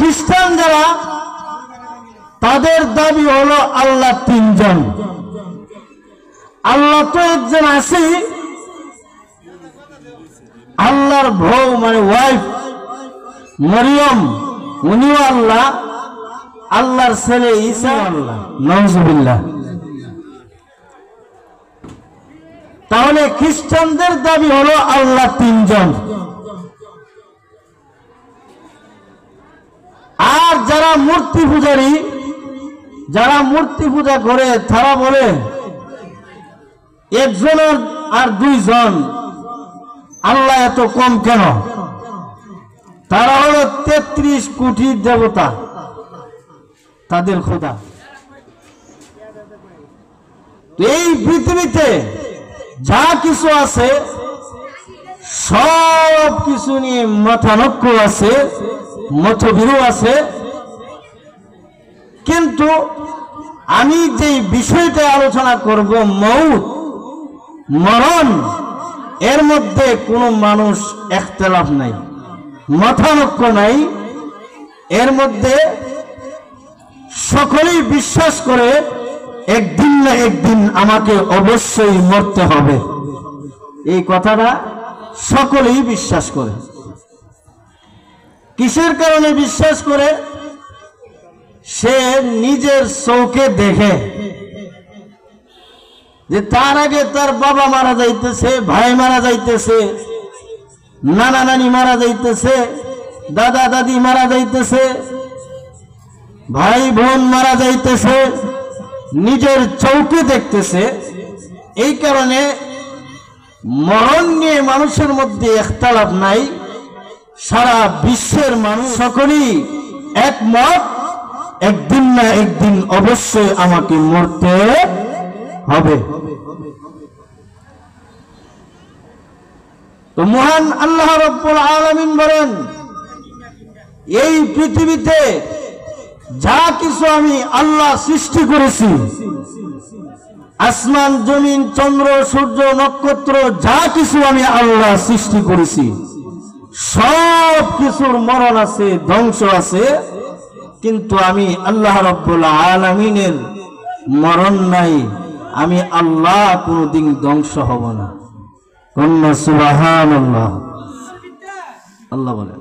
খ্রিস্টান যারা, তাদের দাবি হলো আল্লাহ তিনজন। আল্লাহ তো একজন আছে, আল্লাহর বউ মানে ওয়াইফ মরিয়ম উনিও আল্লাহ, আল্লাহর ছেলে ঈসা আল্লাহ, নাউজুবিল্লাহ। তাহলে খ্রিস্টানদের দাবি হলো আল্লাহ তিনজন। আর যারা মূর্তি পূজারী, যারা মূর্তি পূজা করে, তারা বলে একজনের আর দুইজন, আল্লাহ এত কম কেন? তারা হলো 33 কোটি দেবতা, তাদের খোদা। এই পৃথিবীতে যা কিছু আছে সব কিছু নিয়ে মতানৈক্য আছে, মতবিরোধ আছে। কিন্তু আমি যে বিষয়টা আলোচনা করব, মৌত, মরণ, এর মধ্যে কোনো মানুষ ইখতিলাফ নাই, মতানৈক্য নাই। এর মধ্যে সকলেই বিশ্বাস করে একদিন না একদিন আমাকে অবশ্যই মরতে হবে, এই কথাটা সকলেই বিশ্বাস করে। কিসের কারণে বিশ্বাস করে? সে নিজের চোখে দেখে যে তার আগে তার বাবা মারা যাইতেছে, ভাই মারা যাইতেছে, নানা নানি মারা যাইতেছে, দাদা দাদি মারা যাইতেছে, ভাই বোন মারা যাইতেছে, নিজের চোখে দেখতেছে। এই কারণে মরণ নিয়ে মানুষের মধ্যে ইখতিলাফ নাই। সারা বিশ্বের মানুষ সকলেই একমত, একদিন না একদিন অবশ্যই আমাকে মরতে হবে। তো মহান আল্লাহ রাব্বুল আলামিন বলেন, এই পৃথিবীতে যা কিছু আমি আল্লাহ সৃষ্টি করেছি, আসমান জমিন চন্দ্র সূর্য নক্ষত্র যা কিছু আমি আল্লাহ সৃষ্টি করেছি, সব কিছুর মরণ আছে, ধ্বংস আছে। কিন্তু আমি আল্লাহ রাব্বুল আলামিনের মরণ নাই, আমি আল্লাহ কোনদিন ধ্বংস হব না। কন্যা সুবহানাল্লাহ। আল্লাহ বলেন,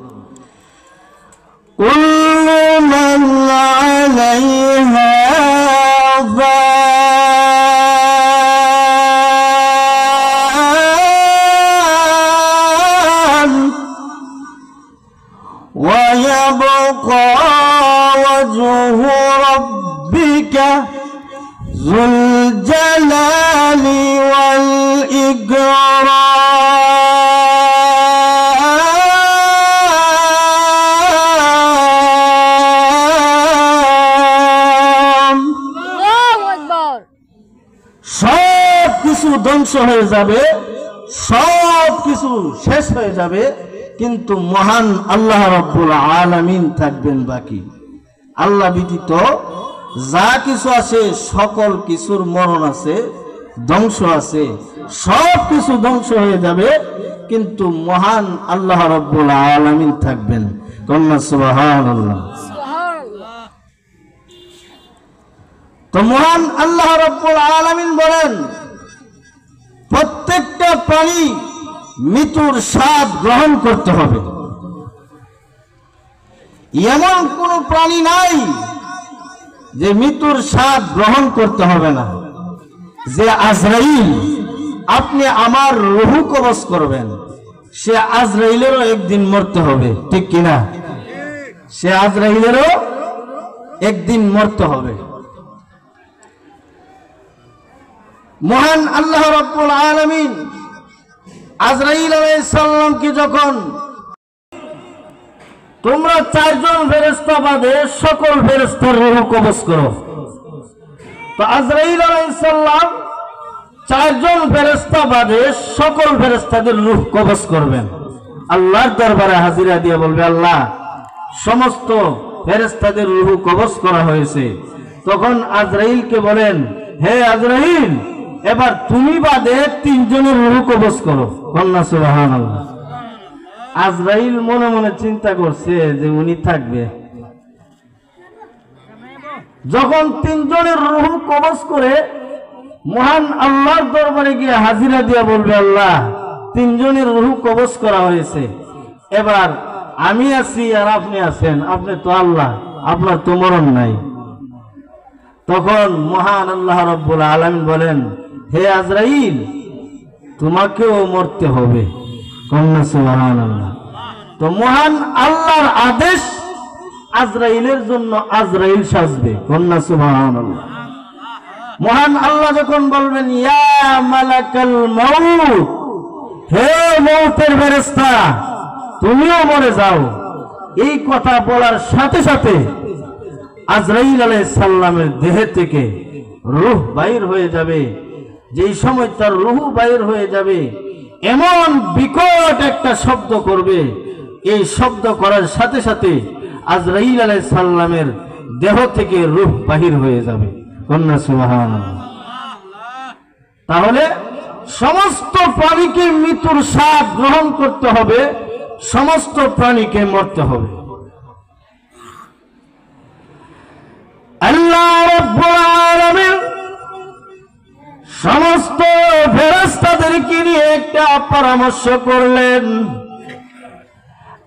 কুল্লু মান আলাইহা ফান ওয়া ইয়াবকা ওয়াজহু রাব্বিকা যুল জালালি ওয়াল ইকরাম। সব কিছু ধ্বংস হয়ে যাবে, সব কিছু শেষ হয়ে যাবে, কিন্তু মহান আল্লাহ রাব্বুল আলামিন থাকবেন বাকি। আল্লাহ ব্যতীত যা কিছু আছে সকল কিছুর মরণ আছে, ধ্বংস আছে, সব কিছু ধ্বংস হয়ে যাবে, কিন্তু মহান আল্লাহ রাব্বুল আলামিন থাকবেন। কন্যা সুবহানাল্লাহ। তো মহান আল্লাহ রাব্বুল আলামিন বলেন, প্রত্যেকটা প্রাণী মৃত্যুর স্বাদ গ্রহণ করতে হবে। এমন কোন প্রাণী নাই যে মৃত্যুর স্বাদ গ্রহণ করতে হবে না। যে আজরাইল, আপনি আমার রূহ কবজ করবেন, সে আজরাইলেরও একদিন মরতে হবে, ঠিক কিনা? সে আজরাইলেরও একদিন মরতে হবে। মহান আল্লাহ রাব্বুল আলামিন আজরাইল আলাইহিস সালামকে যখন, তোমরা 4 জন ফেরেশতা বাদে সকল ফেরেশতার রূহ কবজ করো, তো আজরাইল আলাইহিস সালাম 4 জন ফেরেশতা বাদে সকল ফেরেশতাদের রূহ কবজ করবেন। আল্লাহর দরবারে হাজিরা দিয়ে বলবে, আল্লাহ সমস্ত ফেরেশতাদের রূহ কবজ করা হয়েছে। তখন আজরাইলকে বলেন, হে আজরাইল, এবার তুমি বাদে 3 জনের রূহ কবজ করো। কন্যা সুবহানাল্লাহ। আজরাইল মনে মনে চিন্তা করছে যে উনি থাকবে, যখন তিনজনের রূহ কবজ করে মহান আল্লাহর দরবারে গিয়ে হাজিরা দিয়ে বলবে, আল্লাহ তিনজনের রূহ কবজ করা হয়েছে, এবার আমি আছি আর আপনি আছেন, আপনি তো আল্লাহ, আপনার তো মরণ নাই। তখন মহান আল্লাহ রাব্বুল আলামিন বলেন, হে আজরাইল, তোমাকেও মরতে হবে। কন্যা সুবহানাল্লাহ। তো মহান আল্লাহর আদেশ আজরাইলের জন্য আজরাইল সাজবে। কন্যা সুবহানাল্লাহ। মহান আল্লাহ যখন বলবেন, ইয়া মালাকাল মাউত, হে মউতের ফেরেশতা, তুমিও মরে যাও, এই কথা বলার সাথে সাথে আজরাইল আলাইহিস সালামের দেহ থেকে রূহ বাইর হয়ে যাবে। যেই সময় তার রূহ বাইর হয়ে যাবে, এমন বিকট একটা শব্দ করবে, এই শব্দ করার সাথে সাথে আজরাইল আলাইহিস সালামের দেহ থেকে রূহ বাহির হয়ে যাবে। কন্যা সুবহানাল্লাহ। তাহলে সমস্ত প্রাণীকে মৃত্যুর স্বাদ গ্রহণ করতে হবে, সমস্ত প্রাণীকে মরতে হবে। আল্লাহ রাব্বুল আলামিন সমস্ত ফেরেশতাদেরকে নিয়ে একটা পরামর্শ করলেন।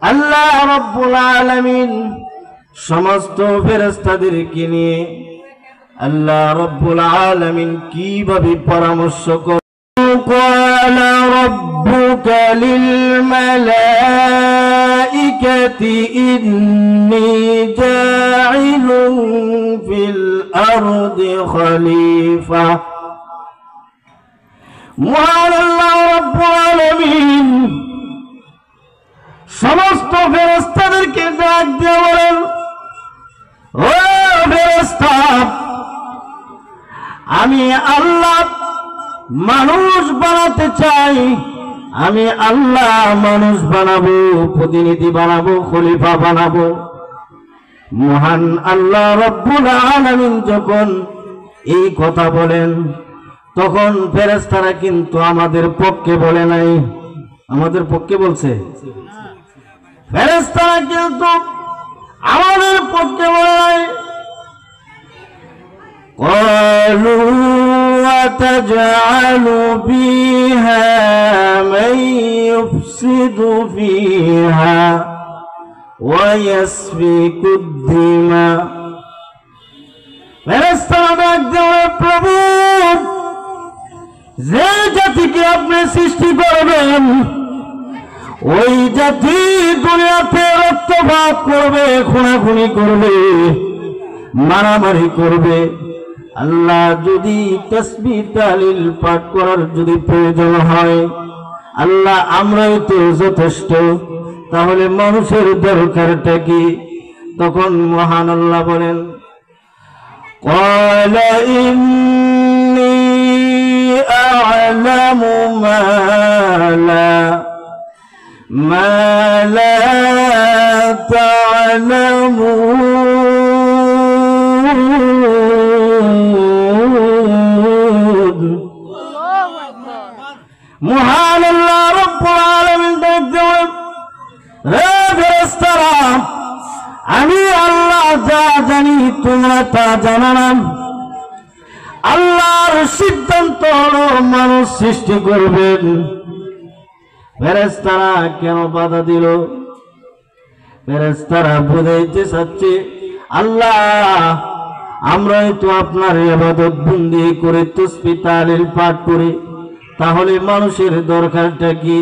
আল্লাহ রাব্বুল আলামিন সমস্ত ফেরেশতাদেরকে নিয়ে আল্লাহ রাব্বুল আলামিন কিভাবে পরামর্শ করলেন? قال ربك للملائكة إني جاعل في الأرض خليفة। মহান আল্লাহ রাব্বুল আলামিন সমস্ত ফেরেশতাদেরকে ডাক দিয়ে বলেন, ও ফেরেশতা, আমি আল্লাহ মানুষ বানাতে চাই, আমি আল্লাহ মানুষ বানাবো, প্রতিনিধি বানাবো, খলিফা বানাবো। মহান আল্লাহ রাব্বুল আলামিন যখন এই কথা বলেন, তখন ফেরেশতারা কিন্তু আমাদের পক্ষে বলে নাই, আমাদের পক্ষে বলছে। ফেরেশতারা কিন্তু আমাদের পক্ষে বলে নাই। قالوا وتجعل فيها من يفسد فيها ويسفك الدماء। ফেরেশতারা ডাক দিয়ে, প্রভু, যে জাতিকে আপনি সৃষ্টি করবেন, ওই জাতি দুনিয়াতে রক্তপাত করবে, খুনাখুনি করবে, মারামারি করবে। আল্লাহ যদি তাসবিহ তাহলিল পাঠ করার যদি প্রয়োজন হয়, আল্লাহ আমরাই তো যথেষ্ট, তাহলে মানুষের দরকারটা কি? তখন মহান আল্লাহ বলেন, قال إني أعلم ما لا تعلمون। মহান আল্লাহ রাব্বুল আলামিন ডাক দিয়ে, হে ফেরেশতারা, আমি আল্লাহ যা জানি তোমরা তা জানো না। আল্লাহর সিদ্ধান্ত হলো মানুষ সৃষ্টি করবেন। ফেরেশতারা কেন বাধা দিল? ফেরেশতারা বুঝাইতে চাচ্ছে, আল্লাহ আমরাই তো আপনার ইবাদত বন্দি করে তাসবিহ তাহলিল পাঠ করি, তাহলে মানুষের দরকারটা কি?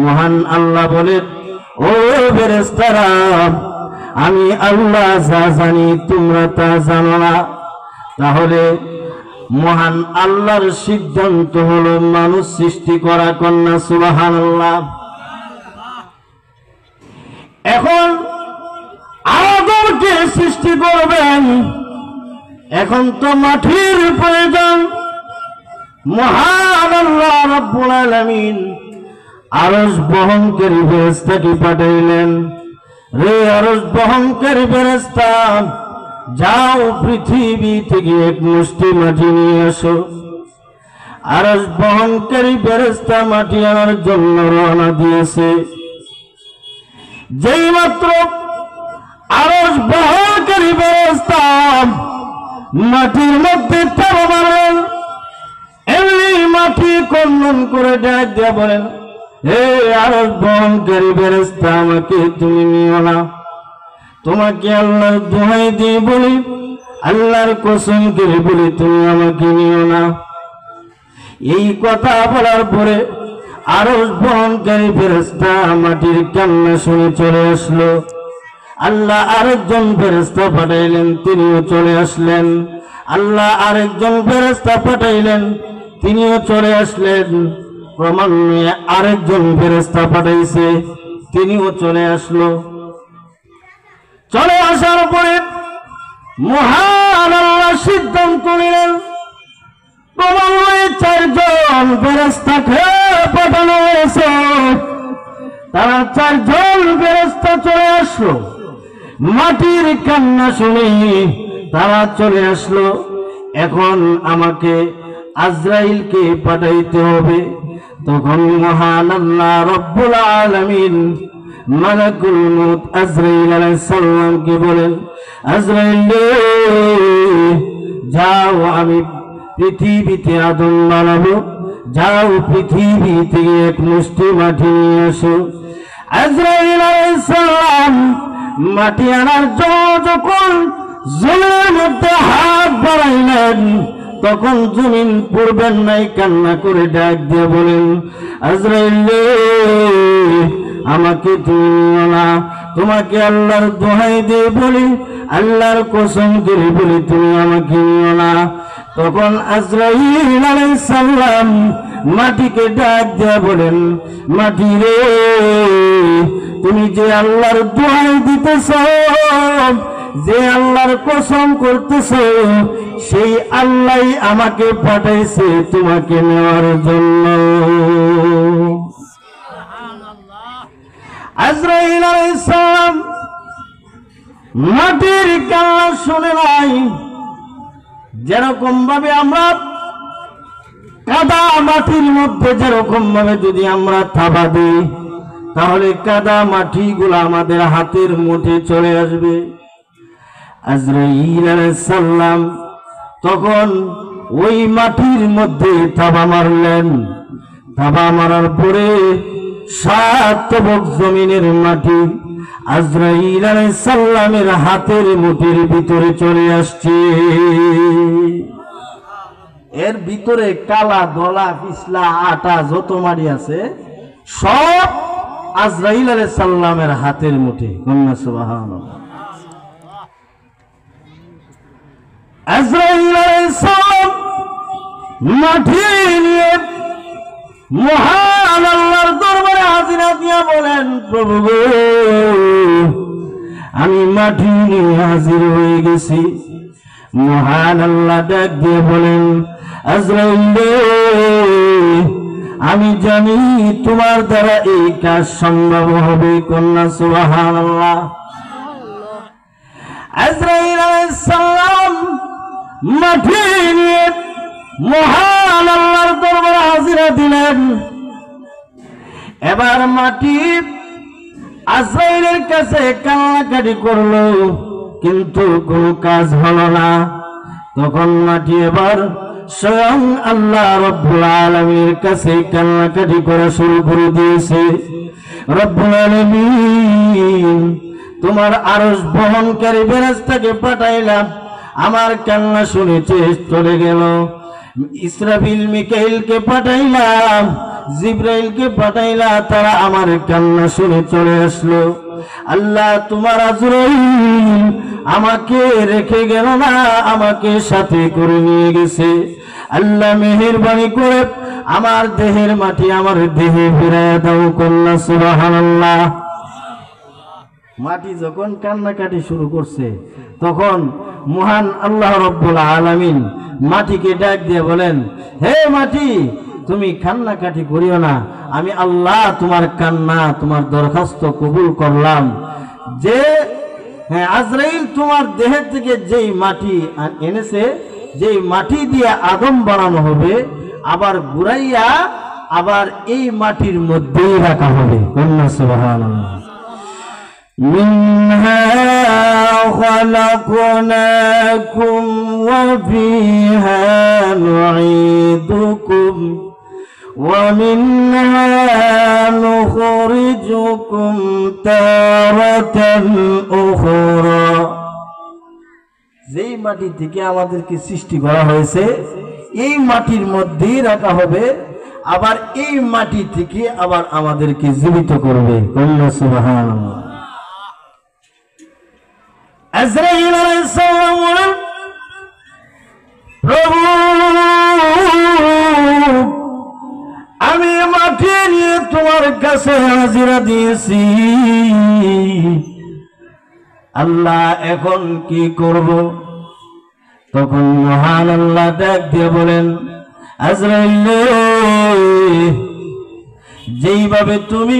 মহান আল্লাহ বলেন, ও ফেরেশতারা, আমি আল্লাহ যা জানি তোমরা তা জানো না। তাহলে মহান আল্লাহর সিদ্ধান্ত হলো মানুষ সৃষ্টি করা। কন্যা সুবহানাল্লাহ। এখন আদমকে সৃষ্টি করবেন, এখন তো মাটির প্রয়োজন। মহান আল্লাহ রাব্বুল আলামিন আরশ বহনকারী ফেরেশতাকে পাঠাইলেন, রে আরশ বহনকারী ফেরেশতা, যাও পৃথিবী থেকে এক মুষ্টি মাটি নিয়ে আসো। আরশ বহনকারী ফেরেশতা মাটি আনার জন্য রওনা দিয়েছে। যেই মাত্র আরশ বহনকারী ফেরেশতা মাটির মধ্যে থাবা মারলেন। এমনি মাটি কন্দন করে ডাক দিয়ে বলেন, হে আরশ বহনকারী ফেরেশতা, আমাকে তুমি নিও না। তোমাকে আল্লাহর দোহাই দিয়ে বলি, আল্লাহর কসম করে বলি, তুমি আমাকে নিও না। এই কথা বলার পরে আরশ বহনকারী ফেরেশতা মাটির কান্না শুনে চলে আসলো। আল্লাহ আরেকজন ফেরেশতা পাঠাইলেন, তিনিও চলে আসলেন। আল্লাহ আরেকজন ফেরেশতা পাঠাইলেন, তিনিও চলে আসলেন। ক্রমান্বয়ে আরেকজন ফেরেশতা পাঠাইছে, তিনিও চলে আসলো। চলে আসার পরে মহান আল্লাহ সিদ্ধান্ত নিলেন, ক্রমান্বয়ে 4 জন ফেরেশতাকে পাঠানো হয়েছে। তারা 4 জন ফেরেশতা চলে আসলো। মাটির কান্না শুনে তারা চলে আসলো। এখন আমাকে আজরাইলকে পাঠাইতে হবে। তখন মহান আল্লাহ রব্বুল আলামিন মালাকুল মউত আজরাইল আলাইহিস সালামকে বলেন, আজরাইল যাও, আমি পৃথিবীতে আদম বানাবো, যাও পৃথিবী থেকে এক মুষ্টি মাটি নিয়ে আসো। আজরাইল আলাইহিস সালাম মাটি আনার জন্য যখন জমিনের মধ্যে হাত বাড়াইলেন, তখন জমিন পড়বেন নাই, কান্না করে ডাক দিয়ে বলেন, আজরাইল আমাকে তুমি নিও না। তোমাকে আল্লাহর দোহাই দিয়ে বলি, আল্লাহর কসম করে বলি, তুমি আমাকে নিও না। তখন আজরাইল আলাইহিস সালাম মাটিকে ডাক দিয়ে বলেন, মাটি রে, তুমি যে আল্লাহর দোহাই দিতেছ, যে আল্লাহর কসম করতেছ, সেই আল্লাহই আমাকে পাঠাইছে তোমাকে নেওয়ার জন্য। আজরাইল আলাইহিস সালাম মাটির কান্না শুনে নাই। যেরকম ভাবে আমরা কাদা মাটির মধ্যে যেরকম ভাবে যদি আমরা থাবা দিই, তাহলে কাদা মাটিগুলো আমাদের হাতের মুঠে চলে আসবে। আজরাইল আলাইহিস সালাম তখন ওই মাটির মধ্যে থাবা মারলেন। থাবা মারার পরে 7 তবক জমিনের মাটি আজরাইল আলাইহিস সালামের হাতের মুঠির ভিতরে চলে আসছে। এর ভিতরে কালা দলা পিছলা আটা যত মাটি আছে সব আজরাইল আলাইহিস সালামের হাতের মুঠে। কন্যা সুবহানাল্লাহ। আজরাইল আলাইহিস সালাম মাটি নিয়ে মহান আল্লাহর দরবারে হাজিরা দিয়া বলেন, প্রভু গো, আমি মাটি নিয়ে হাজির হয়ে গেছি। মহান আল্লাহ ডাক দিয়ে বলেন, আজরাইল আমি জানি তোমার দ্বারা এই কাজ সম্ভব হবে। কন্যা সুবহানাল্লাহ। আজরাইল আলাইহিস সালাম মাটি নিয়ে মহান আল্লাহর দরবারে হাজিরা দিলেন। এবার মাটি আজরাইলের কাছে কান্নাকাটি করলো, কিন্তু কোনো কাজ হলো না। তখন মাটি এবার স্বয়ং আল্লাহ রব্বুল আলামিনের কাছে কান্নাকাটি করা শুরু করে দিয়েছে। রব্বুল আলামিন, তোমার আরশ বহনকারী ফেরেশতাকে পাঠাইলাম, আমার কান্না শুনেছে চলে গেল। ইসরাফিল মিকাইলকে পাঠাইলাম, জিবরাইলকে পাঠাইলাম, তারা আমার কান্না শুনে চলে আসলো। আল্লাহ তোমার আজরাইল আমাকে রেখে গেল না, আমাকে সাথে করে নিয়ে গেছে। আল্লাহ মেহেরবানি করে আমার দেহের মাটি আমার দেহে ফিরাইয়া দাও। কন্যা সুবহানাল্লাহ। মাটি যখন কান্নাকাটি শুরু করছে, তখন মহান আল্লাহ রব্বুল আলামিন মাটিকে ডাক দিয়ে বলেন, হে মাটি, তুমি কান্নাকাটি করিও না। আমি আল্লাহ তোমার কান্না, তোমার দরখাস্ত কবুল করলাম। যে আজরাইল তোমার দেহের থেকে যেই মাটি এনেছে, যেই মাটি দিয়ে আদম বানানো হবে, আবার ঘুরাইয়া আবার এই মাটির মধ্যেই রাখা হবে। কন্যা সুবহানাল্লাহ। منها خلقناكم وفيها نعيدكم ومنها نخرجكم تارة أخرى যেই মাটি থেকে আমাদেরকে সৃষ্টি করা হয়েছে এই মাটির মধ্যেই রাখা হবে, আবার এই মাটি থেকে আবার আমাদেরকে জীবিত করবে। সুবহানাল্লাহ। আজরাইল আলাইহিস সালাম বলেন, প্রভু আমি মাটি নিয়ে তোমার কাছে হাজিরা দিয়েছি, আল্লাহ এখন কি করব? তখন মহান আল্লাহ ডাক দিয়ে বলেন, আজরাইল যেইভাবে তুমি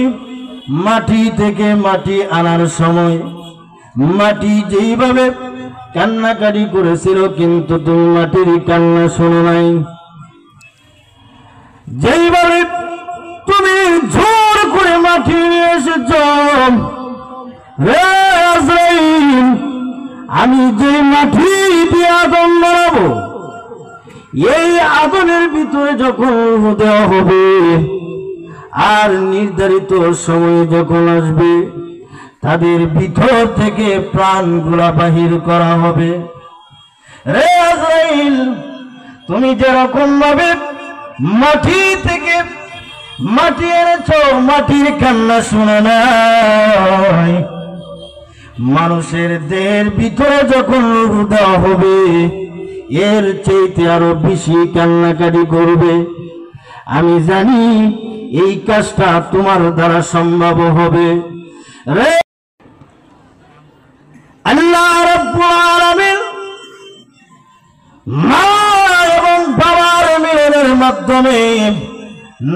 মাটি থেকে মাটি আনার সময় মাটি যেইভাবে কান্নাকাটি করেছিল, কিন্তু তুমি মাটির কান্না শোনো নাই। যেইভাবে তুমি জোর করে মাটি নিয়ে এসেছ, রে আজরাইল আমি যে মাটি দিয়ে আগুন বানাবো, এই আগুনের ভিতরে যখন দেওয়া হবে আর নির্ধারিত সময় যখন আসবে, তাদের ভিতর থেকে প্রাণগুলা বাহির করা হবে। রে আজরাইল তুমি যেরকম ভাবে মাটি থেকে মাটি এনেছ, মাটির কান্না শোনা নাই, মানুষের দেহের ভিতরে যখন দেওয়া হবে এর চাইতে আরো বেশি কান্নাকাটি করবে। আমি জানি এই কাজটা তোমার দ্বারা সম্ভব হবে। রে আল্লাহ রাব্বুল আলামিন মা এবং বাবার মিলনের মাধ্যমে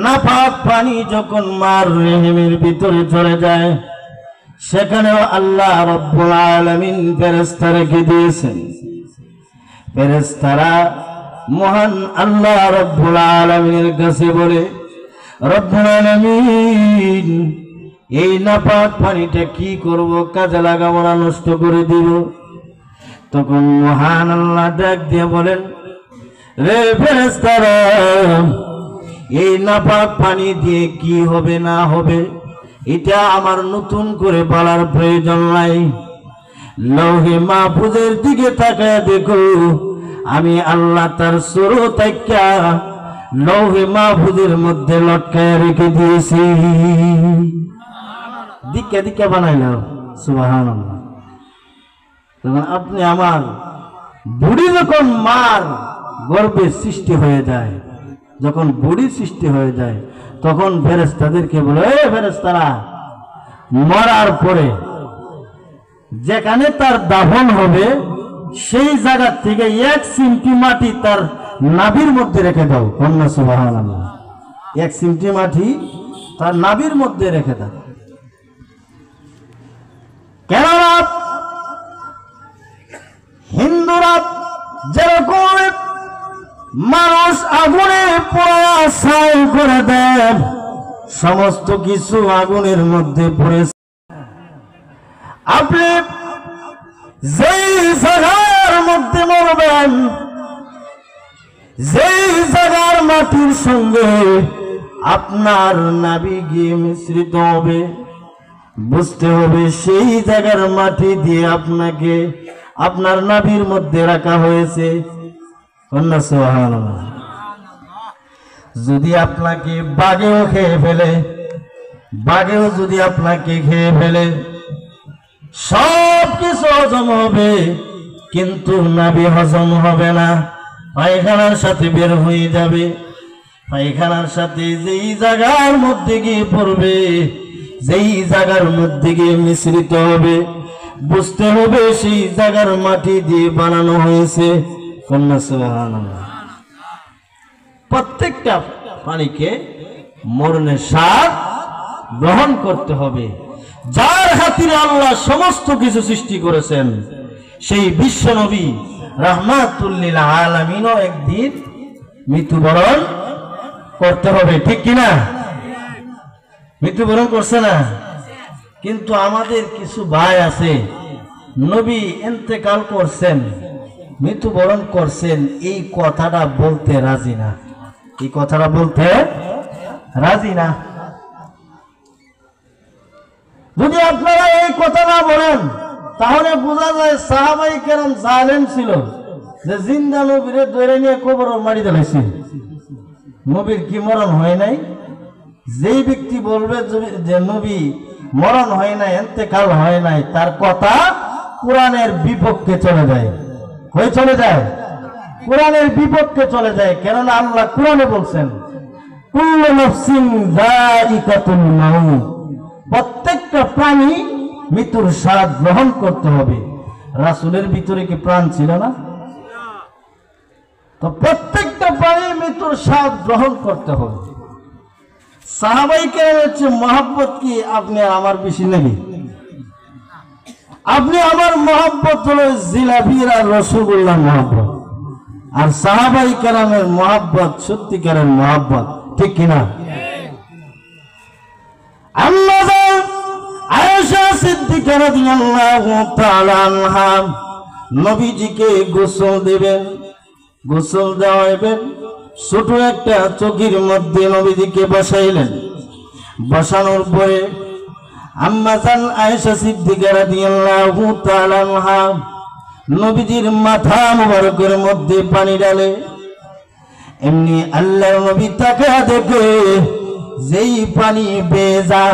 নাপাক পানি যখন মার রেহেমের ভিতরে চলে যায়, সেখানেও আল্লাহ রাব্বুল আলামিন ফেরেশতা রেখে দিয়েছেন। ফেরেশতারা মহান আল্লাহ রাব্বুল আলামিনের কাছে বলে, রব্বুল আলামিন এই নাপাক পানিটা কি করব, কাজে লাগাবো না নষ্ট করে দিব? তখন মহান আল্লাহ ডাক দিয়ে বলেন, রে ফেরেশতারা এই নাপাক পানি দিয়ে কি হবে না হবে এটা আমার নতুন করে বলার প্রয়োজন নাই। লৌহে মাহফুজের দিকে তাকায় দেখো, আমি আল্লাহ তার সুরতাইকা লৌহে মাহফুজের মধ্যে লটকায় রেখে দিয়েছি। দিকে দিকে বানাইলাম। সুবহানাল্লাহ। তখন আপনি আমার বুড়ি যখন মার গর্ভে সৃষ্টি হয়ে যায়, যখন বুড়ি সৃষ্টি হয়ে যায়, তখন ফেরেশতাদেরকে বলে, এ ফেরেশতারা মরার পরে যেখানে তার দাফন হবে সেই জায়গা থেকে 1 চিমটি মাটি তার নাভির মধ্যে রেখে দাও। সুবহানাল্লাহ। 1 চিমটি মাটি তার নাভির মধ্যে রেখে দাও। কেননা হিন্দুরা যেরকম মানুষ আগুনে পোড়া ছাই করে দেন, সমস্ত কিছু আগুনের মধ্যে পড়েছে। আপনি যেই জায়গার মধ্যে মরবেন, যেই জায়গার মাটির সঙ্গে আপনার নাভি গিয়ে মিশ্রিত হবে, বুঝতে হবে সেই জায়গার মাটি দিয়ে আপনাকে আপনার নাভির মধ্যে রাখা হয়েছে। সুবহানাল্লাহ। যদি আপনাকে বাঘেও খেয়ে ফেলে, বাঘেও যদি আপনাকে খেয়ে ফেলে, সব কিছু হজম হবে, কিন্তু নাভি হজম হবে না, পায়খানার সাথে বের হয়ে যাবে। পায়খানার সাথে যেই জায়গার মধ্যে গিয়ে পড়বে, যেই জায়গার মধ্যে গিয়ে মিশ্রিত হবে, বুঝতে হবে সেই জায়গার মাটি দিয়ে বানানো হয়েছে। সুবহানাল্লাহ। প্রত্যেকটা প্রাণীকে মরণের স্বাদ গ্রহণ করতে হবে। যার খাতিরে আল্লাহ সমস্ত কিছু সৃষ্টি করেছেন, সেই বিশ্ব নবী রাহমাতুল লিল আলামিনও একদিন মৃত্যুবরণ করতে হবে, ঠিক কিনা? মৃত্যুবরণ করছে না? কিন্তু আমাদের কিছু ভাই আছে নবী ইন্তেকাল করছেন, মৃত্যুবরণ করছেন, এই কথাটা বলতে রাজি না, এই কথাটা বলতে রাজি না। যদি আপনারা এই কথা না বলেন তাহলে বোঝা যায় সাহাবাই কেরাম জালেম ছিল, যে জিন্দা নবীরে ধরে নিয়ে কবর মারি দিয়েছে। নবীর কি মরণ হয় নাই? যেই ব্যক্তি বলবে যে নবী মরণ হয় নাই, ইন্তেকাল হয় নাই, তার কথা কোরআনের বিপক্ষে চলে যায়। হয়ে চলে যায়, কোরআনের বিপক্ষে চলে যায়। কেননা আল্লাহ কোরআনে বলছেন কুল্লু নাফসিন যায়িকাতুল মাউত, প্রত্যেকটা প্রাণী মৃত্যুর স্বাদ গ্রহণ করতে হবে। রাসূলের ভিতরে কি প্রাণ ছিল না? তো প্রত্যেকটা প্রাণী মৃত্যুর স্বাদ গ্রহণ করতে হবে। সাহাবাই কেরামের হচ্ছে মহব্বত কি আপনি আমার বেশি নেবে? আপনি আমার মহব্বত হলো জিলাপির আর রসগোল্লা মহব্বত, আর সাহাবাই কেরামের মহব্বত সত্যিকারের মহব্বত, ঠিক কিনা? আয়েশা সিদ্দিকা রাদিয়াল্লাহু তাআলা আনহা নবীজিকে গোসল দিবেন, গোসল দেওয়াবেন, ছোট একটা চকির মধ্যে নবীজিকে বসাইলেন। বসানোর পরে আম্মা জান আয়েশা সিদ্দিকা রাদিয়াল্লাহু তাআলা আনহা নবীজির মাথা মুবারকের মধ্যে পানি ডালে। এমনি আল্লাহর নবী তাকে দেখে যেই পানি বেজা,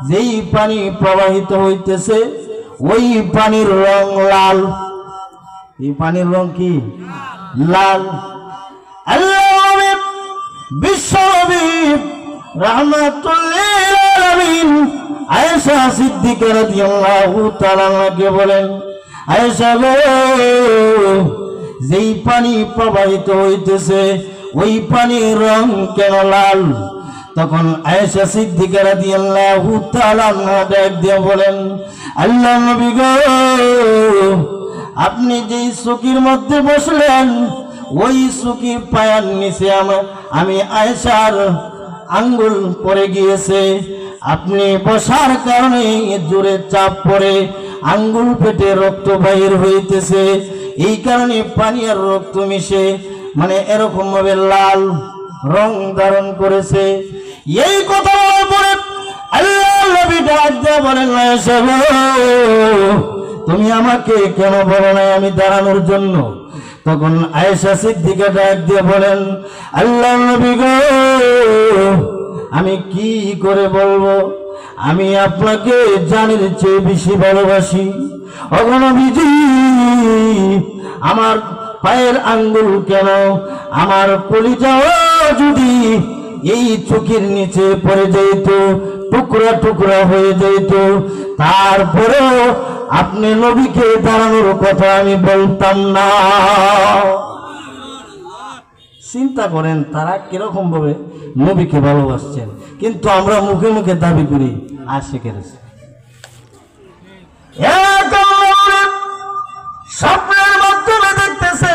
যেই পানি প্রবাহিত হইতেছে, ওই পানির রং লাল। এই পানির রং কি? লাল। আল্লাহর নবী বিশ্ব নবী রাহমাতুল লিল আলামিন আয়েশা সিদ্দিকা রাদিয়াল্লাহু তাআলা আনহাকে বলেন, আয়েশা গো, যেই পানি প্রবাহিত হইতেছে ওই পানির রং কেন লাল? তখন আয়েশা সিদ্দিকা রাদিয়াল্লাহু তাআলা আনহা ডাক দিয়ে বলেন, আল্লাহর নবী গো, আপনি যেই চকির মধ্যে বসলেন ওই চকির পায়ের নিচে আমি আয়েশার আঙ্গুল পড়ে গিয়েছে। আপনি বসার কারণে জোরে চাপ পড়ে আঙ্গুল ফেটে রক্ত বাহির হইতেছে, এই কারণে পানি আর রক্ত মিশে মানে এরকম ভাবে লাল রং ধারণ করেছে। এই কথা বলার পরে আল্লাহর নবী ডাক দিয়ে বলেন, আয়েশা গো, তুমি আমাকে কেন বলো না আমি দাঁড়ানোর জন্য? তখন আয়েশা সিদ্দিকা ডাক দিয়ে বলেন, আল্লাহর নবী গো, আমি কি করে বলবো, আমি আপনাকে জানের চেয়ে বেশি ভালোবাসি। ওগো নবীজি, আমার পায়ের আঙ্গুল কেন, আমার কলিজাও যদি এই চোখের নিচে পড়ে যেত, টুকরা টুকরা হয়ে যেত, তারপরেও আপনি নবীকে দাঁড়ানোর কথা আমি বলতাম না। চিন্তা করেন তারা কিরকম ভাবে নবীকে ভালোবাসছেন, কিন্তু আমরা মুখে মুখে দাবি করি আশিকের। স্বপ্নের মাধ্যমে দেখতেছে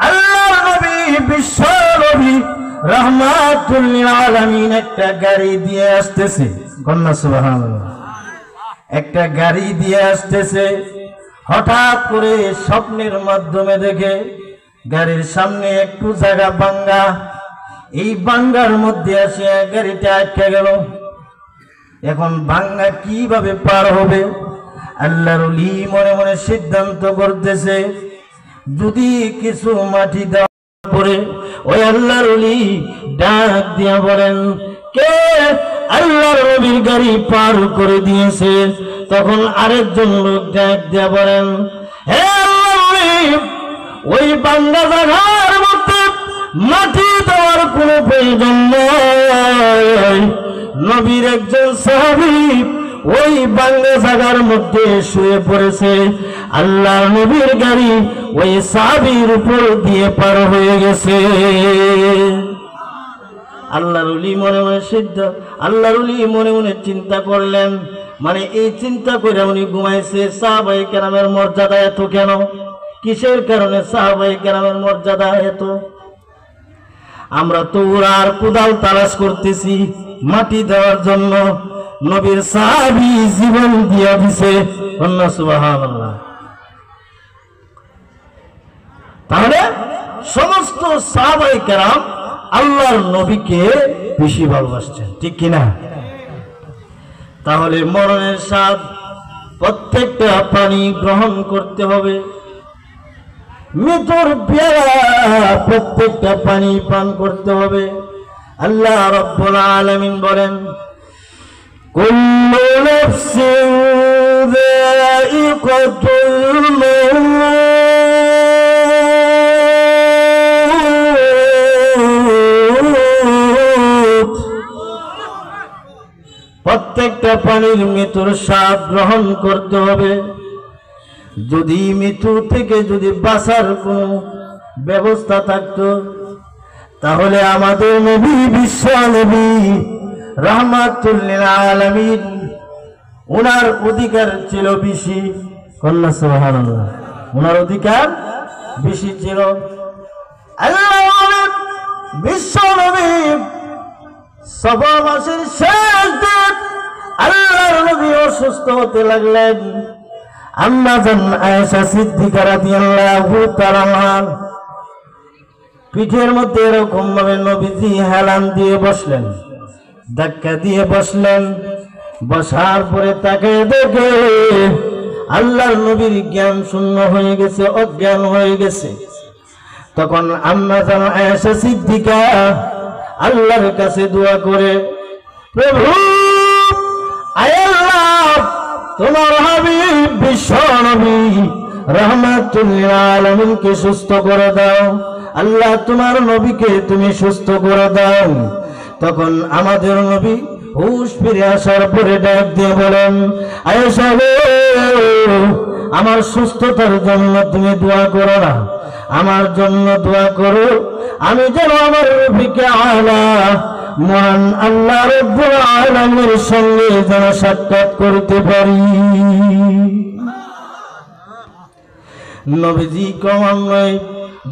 আল্লাহর নবী বিশ্ব নবী রাহমাতুল লিল আলামিন একটা গাড়ি দিয়ে আসতেছে। কন্যা সুবহানাল্লাহ। একটা গাড়ি দিয়ে আসতেছে, হঠাৎ করে স্বপ্নের মাধ্যমে দেখে গাড়ির সামনে একটু জায়গা ভাঙ্গা, এই ভাঙ্গার মধ্যে আসে গাড়িটা আটকে গেল। এখন ভাঙ্গা কিভাবে পার হবে? আল্লাহর ওলি মনে মনে সিদ্ধান্ত করতেছে, যদি কিছু মাটি দেওয়া পরে ওই আল্লাহর ওলি ডাক দিয়া বলেন, কে আল্লাহর নবীর গাড়ি পার করে দিয়েছে? তখন আরেকজন লোক ডাক দিয়া বলেন, হে আল্লাহর ওলি, ওই ভাঙ্গা জায়গার মধ্যে মাটি দেওয়ার কোনো প্রয়োজন নেই। নবীর একজন সাহাবী ওই ভাঙ্গা জায়গার মধ্যে শুয়ে পড়েছে, আল্লাহর নবীর গাড়ি ওই সাহাবীর উপর দিয়ে পার হয়ে গেছে। আল্লাহর ওলি মনে মনে আল্লাহর ওলি মনে মনে চিন্তা করলেন, মানে এই চিন্তা করে উনি ঘুমাইছে। সাহাবায়ে কেরামের মর্যাদা এত কেন? কিসের কারণে সাহাবায়ে কেরামের মর্যাদা এত? আমরা তো ওরা আর কোদাল তালাশ করতেছি মাটি দেওয়ার জন্য, নবীর সাহাবী জীবন দিয়া দিছে। সুবহানাল্লাহ। তাহলে সমস্ত সাহাবায়ে কেরাম আল্লাহর নবীকে বেশি ভালোবাসছেন, ঠিক কিনা? তাহলে মরণের স্বাদ প্রত্যেকটা প্রাণী গ্রহণ করতে হবে, মৃত্যুর পেয়ালা প্রত্যেকটা পানি পান করতে হবে। আল্লাহ রাব্বুল আলামিন বলেন, কুল্লু নাফসিন যায়িকাতুল মাউত, প্রত্যেকটা প্রাণীর মৃত্যুর স্বাদ গ্রহণ করতে হবে। যদি মৃত্যু থেকে যদি বাঁচার কোনো ব্যবস্থা থাকতো, তাহলে আমাদের নবী, বিশ্ব নবী রাহমাতুল লিল আলামিন, ওনার অধিকার ছিল বেশি। কন্যা সুবহানাল্লাহ। ওনার অধিকার বেশি ছিল। আল্লাহ বিশ্ব নবী সফর মাসের শেষ দিন আল্লাহর নবী অসুস্থ হতে লাগলেন। আম্মা জান আয়েশা সিদ্দিকা রাদিয়াল্লাহু তাআলা আনহা পিঠের মধ্যে এরকম ভাবে নবীজি হেলান দিয়ে বসলেন, ধাক্কা দিয়ে বসলেন। বসার পরে তাকে দেখে আল্লাহর নবীর জ্ঞান শূন্য হয়ে গেছে, অজ্ঞান হয়ে গেছে। তখন আম্মা জান আয়েশা সিদ্দিকা আল্লাহর কাছে দোয়া করে, প্রভু আল্লাহ, তোমার হাবিব বিশ্ব নবী রাহমাতুল লিল আলামিনকে সুস্থ করে দাও। আল্লাহ, তোমার নবীকে তুমি সুস্থ করে দাও। তখন আমাদের নবী হুশ ফিরে আসার পরে ডাক দিয়ে বলেন, আয়েশা গো, আমার সুস্থতার জন্য তুমি দোয়া করো না, আমার জন্য দোয়া করো, আমি যেন আমার নবীকে আলা মহান আল্লাহ রাব্বুল আলামিনের সঙ্গে যেন সাক্ষাৎ করতে পারি। নবীজি ক্রমান্বয়ে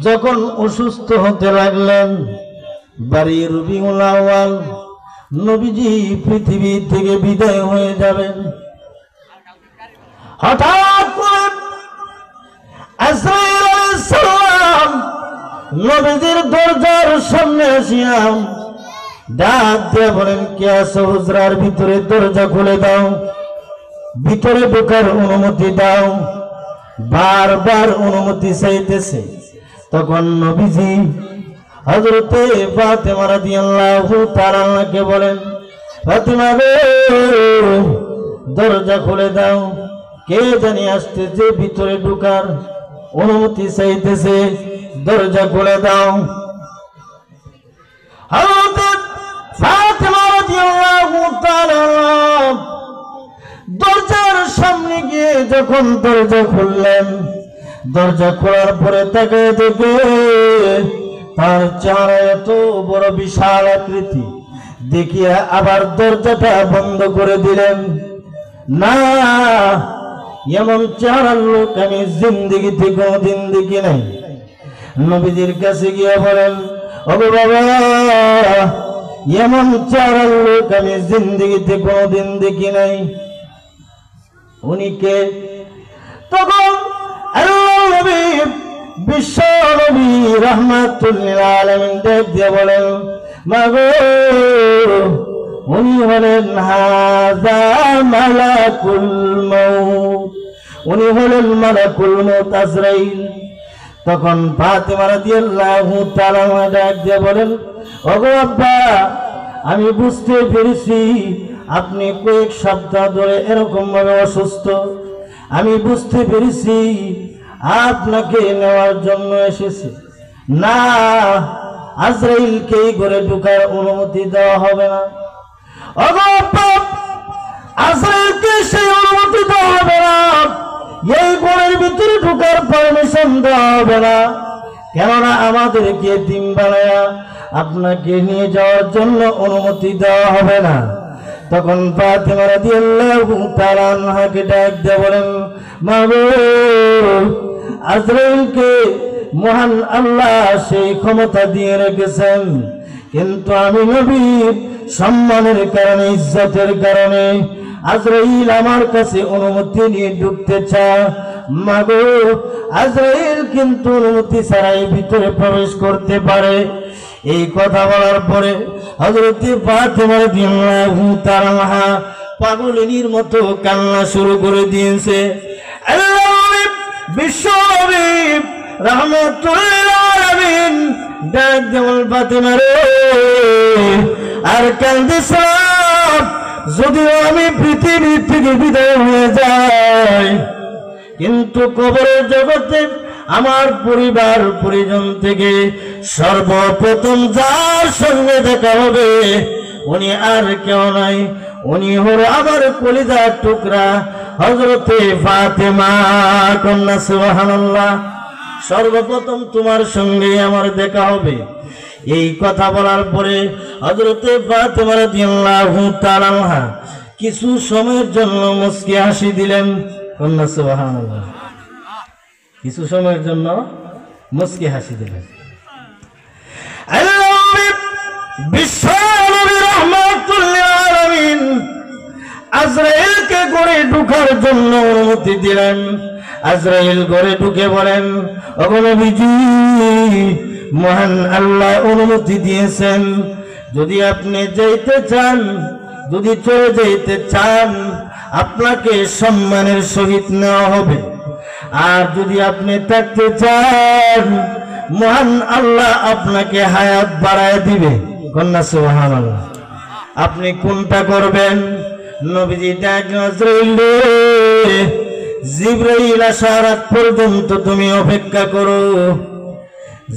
যখন অসুস্থ হতে লাগলেন, বাড়ি রবিউল আউয়াল, নবীজি পৃথিবী থেকে বিদায় হয়ে যাবেন। হঠাৎ করে আজরাইল আলাইহিস সালাম নবীজির দরজার সামনে আসিয়া ডাক দিয়ে বলেন, কে আছো? হুজরার ভিতরে দরজা খুলে দাও, ভিতরে ঢোকার অনুমতি দাও। বারবার অনুমতি চাইতেছে। তখন নবীজি হযরতে ফাতেমা রাদিয়াল্লাহু তাআলা আনহাকে বলেন, ফাতেমা গো, দরজা খুলে দাও, কে জানি আসতেছে, ভিতরে ঢোকার অনুমতি চাইতেছে, দরজা খুলে দাও। হযরতে ফাতেমা রাদিয়াল্লাহু তাআলা দরজার সামনে গিয়ে যখন দরজা খুললেন, দরজা খোলার পরে তাকে দেখে তার চেহারা এত বড় বিশাল আকৃতি দেখিয়া আবার দরজাটা বন্ধ করে দিলেন। না, এমন চেহারার লোক আমি জিন্দেগিতে কোনদিন দেখি নাই। নবীজির কাছে গিয়ে বলেন, ওগো বাবা, এমন চেহারার লোক আমি জিন্দেগিতে কোনদিন দেখি নাই। উনি কে? তখন আল্লাহর নবী বিশ্ব নবী রাহমাতুল লিল আলামিন ডাক দিয়ে বলেন, মাগো, উনি হলেন হাযা মালাকুল মাউত, উনি হলেন মালাকুল মাউত আজরাইল। তখন ফাতেমা রাদিয়াল্লাহু তাআলা ডাক দিয়ে বলেন, ওগো আব্বা, আমি বুঝতে পেরেছি আপনি কয়েক সপ্তাহ ধরে এরকম ভাবে অসুস্থ। আমি বুঝতে পেরেছি আপনাকে নেওয়ার জন্য এসেছি। না, আজরাইলকে এই ঘরে ঢোকার অনুমতি দেওয়া হবে না। ওগো আব্বা, আজরাইলকে সেই অনুমতি দেওয়া হবে না, এই ঘরের ভিতরে ঢোকার পারমিশন দেওয়া হবে না। কেননা আমাদেরকে এতিম বানায়া আপনাকে নিয়ে যাওয়ার জন্য অনুমতি দেওয়া হবে না। তখন ফাতেমা রাদিয়াল্লাহু তাআলা আনহাকে ডাক দিয়ে বলেন, মাগো, আজরাইলকে মহান আল্লাহ সেই ক্ষমতা দিয়ে রেখেছেন, কিন্তু আমি নবী সম্মানের কারণে, ইজ্জতের কারণে আজরাইল আমার কাছে অনুমতি নিয়ে ঢুকতে চায়। মাগো, আজরাইল কিন্তু অনুমতি ছাড়াই ভিতরে প্রবেশ করতে পারে। এই কথা বলার পরে হযরত ফাতেমা রাদিয়াল্লাহু তাআলা পাগলিনীর মতো কান্না শুরু করে দিয়েছে। আল্লাহর বিশ্বনবী রাহমাতুল আলামিন ডাক দেওয়াল ফাতেমা রে, আর কান্দিস না, যদিও আমি পৃথিবী থেকে বিদায় হয়ে যাই, কিন্তু কবরের জগতে আমার পরিবার পরিজন থেকে সর্বপ্রথম যার সঙ্গে দেখা হবে উনি আর কেউ নাই, উনি হলো আমার কলিজার টুকরা হযরতে ফাতেমা। কন্যা সুবহানাল্লাহ। সর্বপ্রথম তোমার সঙ্গে আমার দেখা হবে। এই কথা বলার পরে হযরতে ফাতেমা রাদিয়াল্লাহু তাআলা কিছু সময়ের জন্য মুস্কি হাসি দিলেন। কন্যা সুবহানাল্লাহ। কিছু সময়ের জন্য মুস্কি হাসি দিলেন। বিশ্বনবী রাহমাতুল আলামিন আজরাইলকে ঘরে ঢোকার জন্য অনুমতি দিলেন। আজরাইল ঘরে ঢুকে বলেন, ওগো নবীজি, মহান আল্লাহ অনুমতি দিয়েছেন, যদি আপনি যেতে চান, যদি চলে যেতে চান, আপনাকে সম্মানের সহিত নেওয়া হবে, আর যদি আপনি থাকতে চান, মহান আল্লাহ আপনাকে হায়াত বাড়ায় দিবে। কন্যা সুবহানাল্লাহ। আপনি কোনটা করবেন? নবীজি ডাকলেন, আজরাইল রে, জিবরাইল আসার আগ পর্যন্ত তুমি অপেক্ষা করো।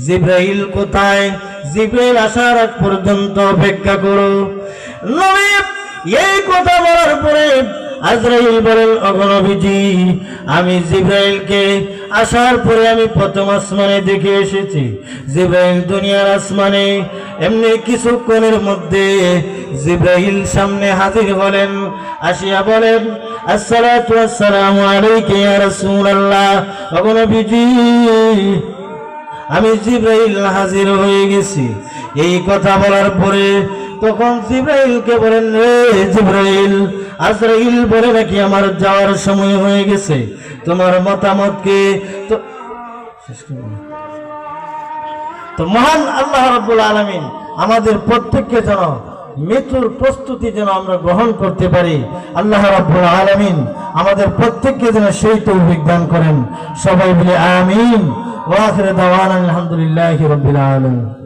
জিবরাইল কোথায়? জিবরাইল আসার আগ পর্যন্ত অপেক্ষা করো। নবী এই কথা বলার পরে আজরাইল বলেন, ওগো নবীজি, আমি জিবরাইলকে আসার পরে আমি প্রথম আসমানে দেখে এসেছি। জিবরাইল দুনিয়ার আসমানে, এমনি কিছুক্ষণের মধ্যে জিবরাইল সামনে হাজির হলেন। আসিয়া বলেন, আসসালাতু আসসালামু আলাইকা ইয়া রাসূলুল্লাহ। ওগো নবীজি, আমি জিবরাইল হাজির হয়ে গেছি। এই কথা বলার পরে তখন জিবরাইলকে বলেন, রে জিবরাইল, আজরাইল বলে নাকি আমার যাওয়ার সময় হয়ে গেছে, তোমার মতামত কি? তো মহান আল্লাহ রাব্বুল আলামিন আমাদের প্রত্যেককে যেন মৃত্যুর প্রস্তুতি যেন আমরা গ্রহণ করতে পারি। আল্লাহ রাব্বুল আলামিন আমাদের প্রত্যেককে যেন সেই তৌফিক দান করেন। সবাই বলে আমিন। ওয়া আখিরু দাওয়ানা আলহামদুলিল্লাহি রাব্বিল আলামিন।